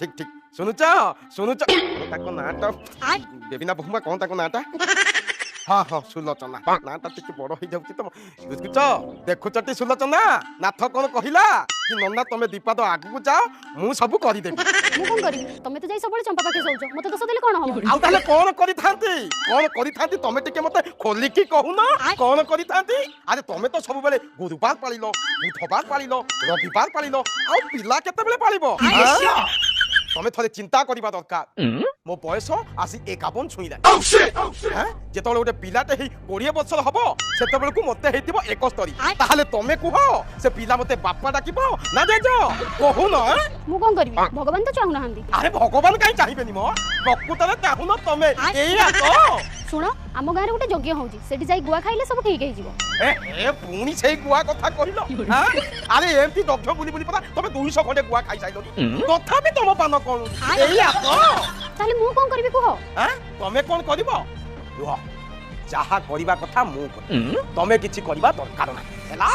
ठीक ठीक सुनुच सुनुच ताको नाटा बेबिना बहुमा कौन ताको नाटा हाँ हाँ सुलोचना नाटा टिके बड़ हो जाउची त बुझुच देखुचटी सुलोचना नाथ कोन कहिला कि नन्ना तमे दीपाद आगु जाओ मु सब करि देबी मु कोन करिवि तमे तो जाई सबले चंपा पाखे सोउछ मते दोष देले कोन हो आउ ताले कोन करि थांती तमे टिके मते खोली की कहूना कोन करि थांती अरे तमे तो सब बेले गुरुवार पालिलो बुधवार पालिलो रविवार पालिलो आउ पिला केते बेले पालिबो तमे थोड़े चिंता करबा दरकार मो बयस आसी 51 छुईला हैं जेतबेले गोटे पिलाटे ही 20 वर्षर हबो सेतबेले को मते हेतिबो 71 ताहाले तमे कुह से पिला मते बापा डाकिबो ना देजो कहू न मु कोन करिवि भगवान तो चाहू नाहंदी अरे भगवान काई चाहिबेनी मो प्रकृतरे चाहू न तमे एया तो सुनो आम गाँव गोटे यज्ञ होउची सेठी जाई गुआ खाइले सब ठीक हे जिवो ए पुणी सेई गुआ कथा कहिलो हां अरे एमती दग्ध बुली बुली पता तमे 200 खंडे गुआ खाइ साइलोनी तथापि तम पान कोन एया तो ताले मु कोन करिवि कुह हां तमे कोन करिवो रुह जाहा करिबा कथा मु तमे किछि करिबा दरकार ना हैला